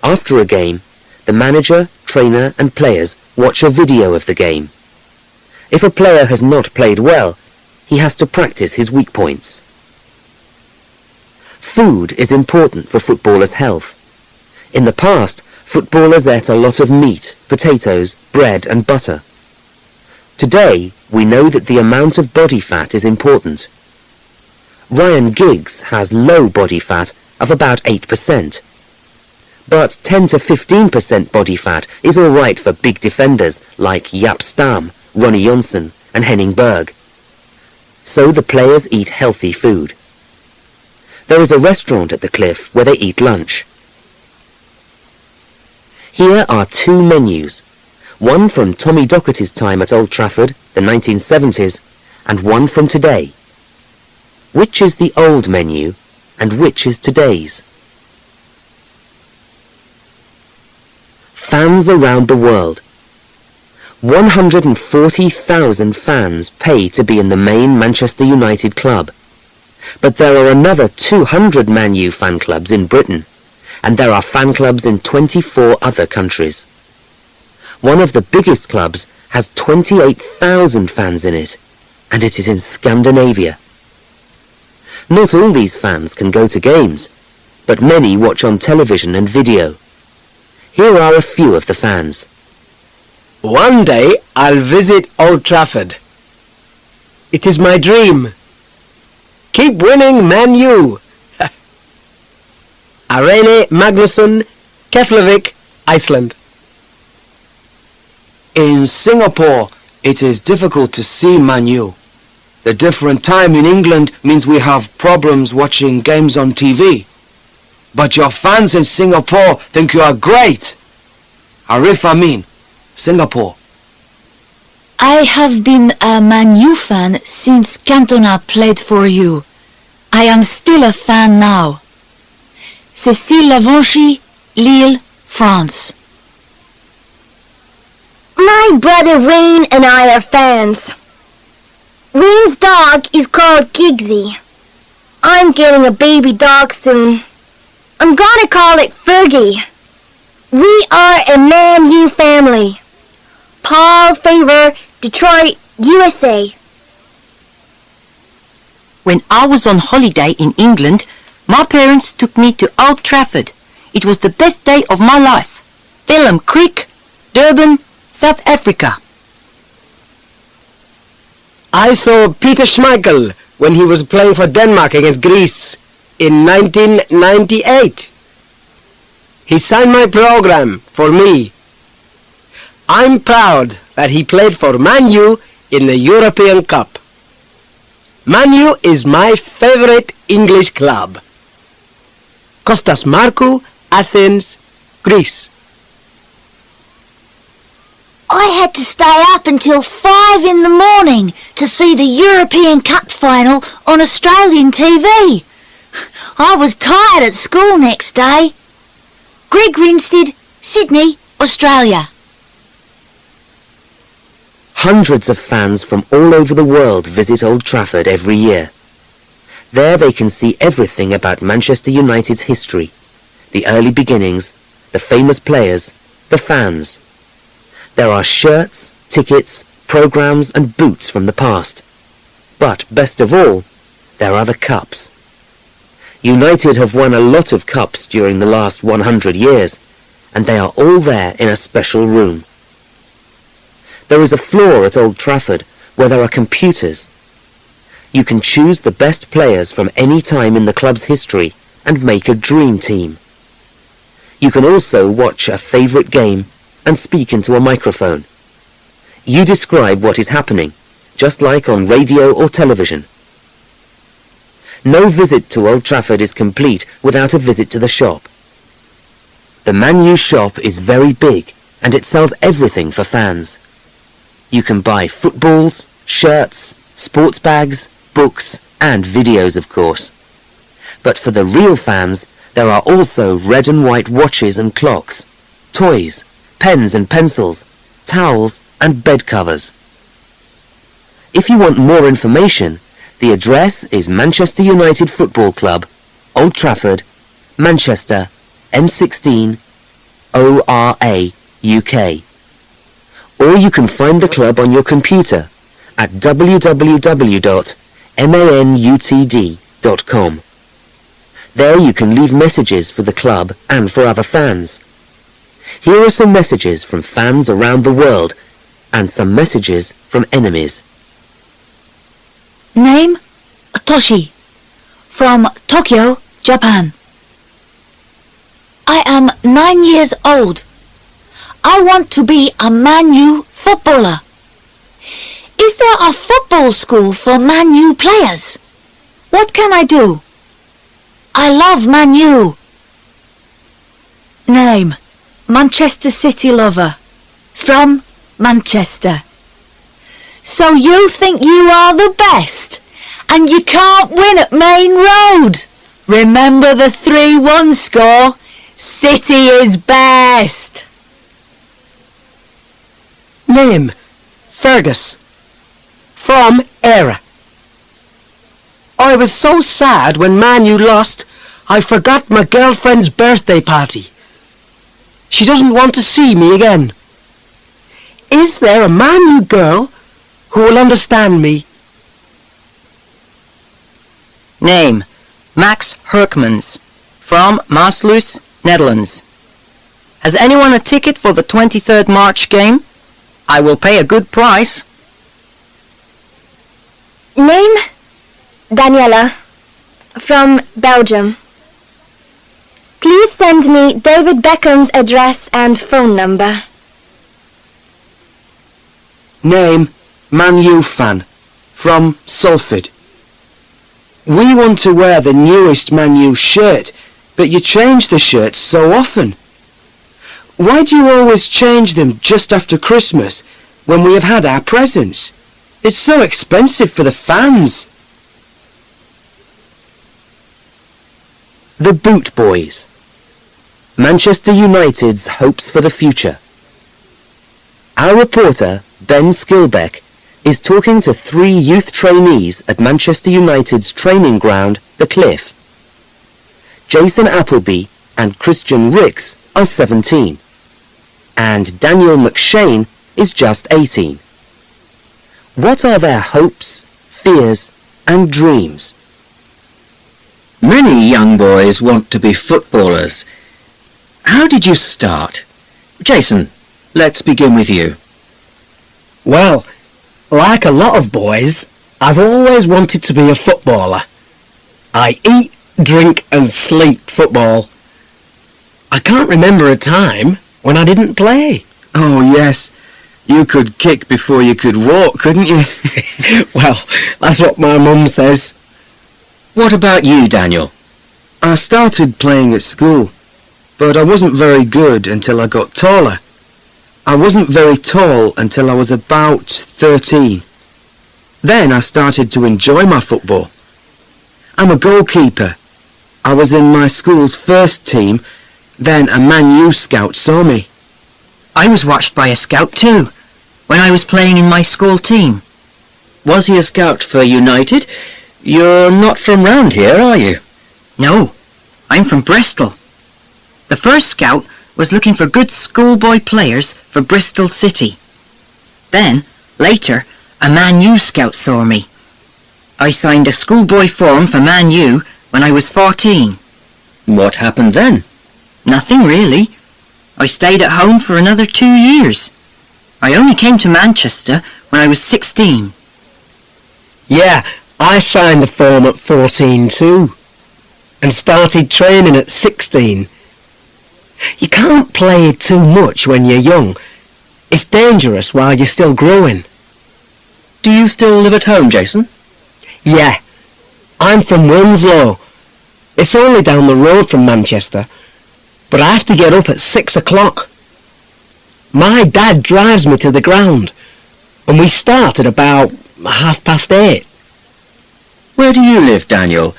After a game, the manager, trainer and players watch a video of the game. If a player has not played well, he has to practice his weak points. Food is important for footballers' health. In the past, footballers ate a lot of meat, potatoes, bread and butter. Today, we know that the amount of body fat is important. Ryan Giggs has low body fat of about 8%. But 10 to 15% body fat is all right for big defenders like Jaap Stam, Ronnie Johnsen and Henning Berg. So the players eat healthy food. There is a restaurant at the cliff where they eat lunch. Here are 2 menus, one from Tommy Docherty's time at Old Trafford, the 1970s, and one from today. Which is the old menu and which is today's? Fans around the world. 140,000 fans pay to be in the main Manchester United club. But there are another 200 Man U fan clubs in Britain, and there are fan clubs in 24 other countries. One of the biggest clubs has 28,000 fans in it, and it is in Scandinavia. Not all these fans can go to games, but many watch on television and video. Here are a few of the fans. One day I'll visit Old Trafford. It is my dream. Keep winning, Man U! Arene Magnusson, Keflavik, Iceland. In Singapore, it is difficult to see Man U. The different time in England means we have problems watching games on TV. But your fans in Singapore think you are great. Arif Amin, Singapore. I have been a Man U fan since Cantona played for you. I am still a fan now. Cécile Lavanchy, Lille, France. My brother Wayne and I are fans. Wayne's dog is called Giggsy. I'm getting a baby dog soon. I'm gonna call it Fergie. We are a Man U family. Paul Favor, Detroit, USA. When I was on holiday in England, my parents took me to Old Trafford. It was the best day of my life. Pelham Creek, Durban, South Africa. I saw Peter Schmeichel when he was playing for Denmark against Greece in 1998. He signed my program for me. I'm proud that he played for Man U in the European Cup. Man U is my favorite English club. Kostas Markou, Athens, Greece. I had to stay up until 5 in the morning to see the European Cup final on Australian TV. I was tired at school next day. Greg Rinstead, Sydney, Australia. Hundreds of fans from all over the world visit Old Trafford every year. There they can see everything about Manchester United's history, the early beginnings, the famous players, the fans. There are shirts, tickets, programs and boots from the past. But best of all, there are the cups. United have won a lot of cups during the last 100 years, and they are all there in a special room. There is a floor at Old Trafford where there are computers. You can choose the best players from any time in the club's history and make a dream team. You can also watch a favourite game and speak into a microphone. You describe what is happening, just like on radio or television. No visit to Old Trafford is complete without a visit to the shop. The Man U shop is very big and it sells everything for fans. You can buy footballs, shirts, sports bags, books and videos of course. But for the real fans, There are also red and white watches and clocks, toys, pens and pencils, towels and bed covers. If you want more information, the address is Manchester United Football Club, Old Trafford, Manchester, M16, ORA, UK. Or you can find the club on your computer at www.manutd.com. There you can leave messages for the club and for other fans. Here are some messages from fans around the world and some messages from enemies. Name, Toshi, from Tokyo, Japan. I am 9 years old. I want to be a Man U footballer. Is there a football school for Man U players? What can I do? I love Man U. Name, Manchester City lover, from Manchester. So you think you are the best, and you can't win at Main Road? Remember the 3-1 score? City is best. Name, Fergus, from Era. I was so sad when Man U lost, I forgot my girlfriend's birthday party. She doesn't want to see me again. Is there a Man U girl who will understand me? Name, Max Herkmans, from Maasluis, Netherlands. Has anyone a ticket for the 23rd March game? I will pay a good price. Name, Daniela, from Belgium. Please send me David Beckham's address and phone number. Name, Man U fan, from Salford. We want to wear the newest Man U shirt, but you change the shirts so often. Why do you always change them just after Christmas, when we have had our presents? It's so expensive for the fans. The Boot Boys. Manchester United's hopes for the future. Our reporter, Ben Skilbeck, is talking to 3 youth trainees at Manchester United's training ground, The Cliff. Jason Appleby and Christian Ricks are 17, and Daniel McShane is just 18. What are their hopes, fears, and dreams? Many young boys want to be footballers. How did you start? Jason, let's begin with you. Well, like a lot of boys, I've always wanted to be a footballer. I eat, drink and sleep football. I can't remember a time when I didn't play. Oh yes, you could kick before you could walk, couldn't you? Well, that's what my mum says. What about you, Daniel? I started playing at school, but I wasn't very good until I got taller. I wasn't very tall until I was about 13. Then I started to enjoy my football. I'm a goalkeeper. I was in my school's first team, then a Man U scout saw me. I was watched by a scout too, when I was playing in my school team. Was he a scout for United? You're not from round here, are you? No, I'm from Bristol. The first scout was looking for good schoolboy players for Bristol City. Then, later, a Man U scout saw me. I signed a schoolboy form for Man U when I was 14. What happened then? Nothing really. I stayed at home for another 2 years. I only came to Manchester when I was 16. Yeah, I signed the form at 14 too, and started training at 16. You can't play too much when you're young. It's dangerous while you're still growing. Do you still live at home, Jason? Yeah, I'm from Wilmslow. It's only down the road from Manchester, but I have to get up at 6 o'clock. My dad drives me to the ground, and we start at about 8:30. Where do you live, Daniel?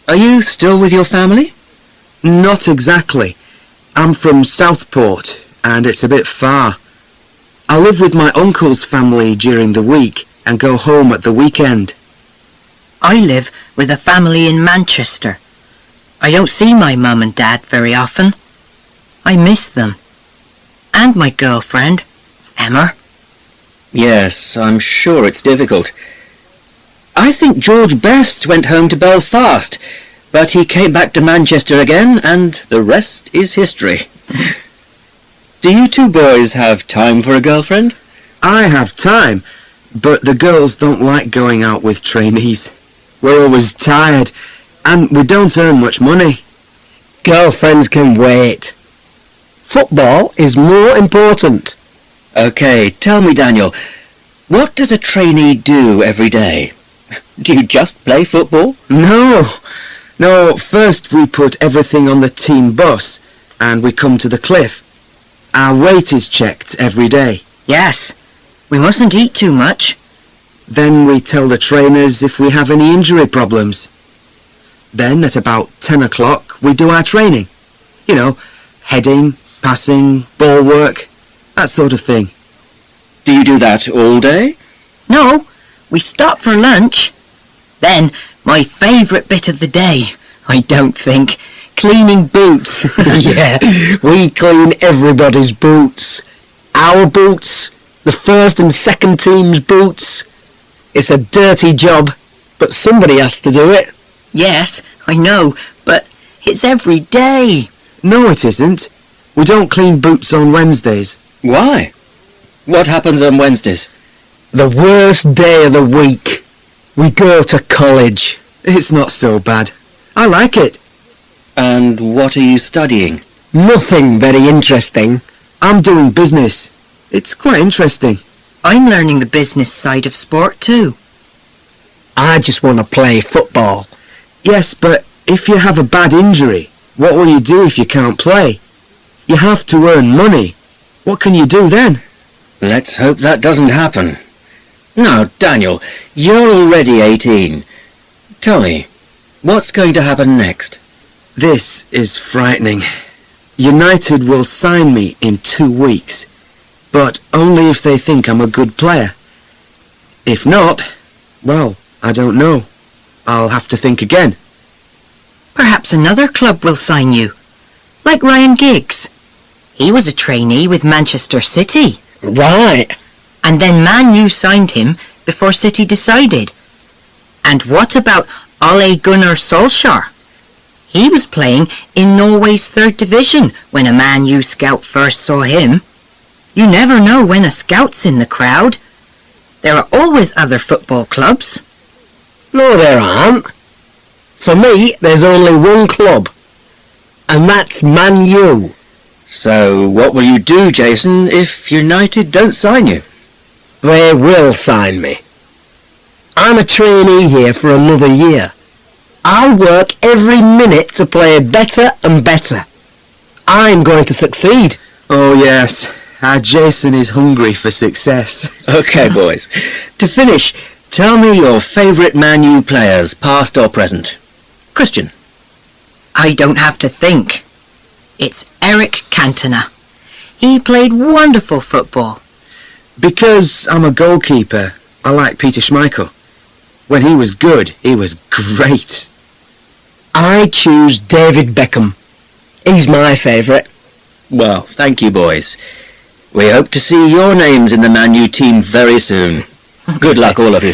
Are you still with your family? Not exactly. I'm from Southport, and it's a bit far. I live with my uncle's family during the week and go home at the weekend. I live with a family in Manchester. I don't see my mum and dad very often. I miss them. And my girlfriend, Emma. Yes, I'm sure it's difficult. I think George Best went home to Belfast, but he came back to Manchester again, and the rest is history. Do you two boys have time for a girlfriend? I have time, but the girls don't like going out with trainees. We're always tired, and we don't earn much money. Girlfriends can wait. Football is more important. Okay, tell me, Daniel, what does a trainee do every day? Do you just play football? No, first we put everything on the team bus, and we come to the cliff. Our weight is checked every day. Yes, we mustn't eat too much. Then we tell the trainers if we have any injury problems. Then at about 10 o'clock we do our training. You know, heading, passing, ball work, that sort of thing. Do you do that all day? No, we stop for lunch. Then, my favourite bit of the day, I don't think, cleaning boots. Yeah, we clean everybody's boots. Our boots, the first and second team's boots. It's a dirty job, but somebody has to do it. Yes, I know, but it's every day. No, it isn't. We don't clean boots on Wednesdays. Why? What happens on Wednesdays? The worst day of the week. We go to college. It's not so bad. I like it. And what are you studying? Nothing very interesting. I'm doing business. It's quite interesting. I'm learning the business side of sport too. I just want to play football. Yes, but if you have a bad injury, what will you do if you can't play? You have to earn money. What can you do then? Let's hope that doesn't happen. Now, Daniel, you're already 18. Tell me, what's going to happen next? This is frightening. United will sign me in 2 weeks, but only if they think I'm a good player. If not, well, I don't know. I'll have to think again. Perhaps another club will sign you, like Ryan Giggs. He was a trainee with Manchester City. Right. And then Man U signed him before City decided. And what about Ole Gunnar Solskjaer? He was playing in Norway's 3rd division when a Man U scout first saw him. You never know when a scout's in the crowd. There are always other football clubs. No, there aren't. For me, there's only one club, and that's Man U. So what will you do, Jason, if United don't sign you? They will sign me. I'm a trainee here for another year. I'll work every minute to play better and better. I'm going to succeed. Oh yes, our Jason is hungry for success. Okay, boys. To finish, tell me your favourite Man U players, past or present. Christian. I don't have to think. It's Eric Cantona. He played wonderful football. Because I'm a goalkeeper, I like Peter Schmeichel. When he was good, he was great. I choose David Beckham. He's my favourite. Well, thank you, boys. We hope to see your names in the Man U team very soon. Good luck, all of you.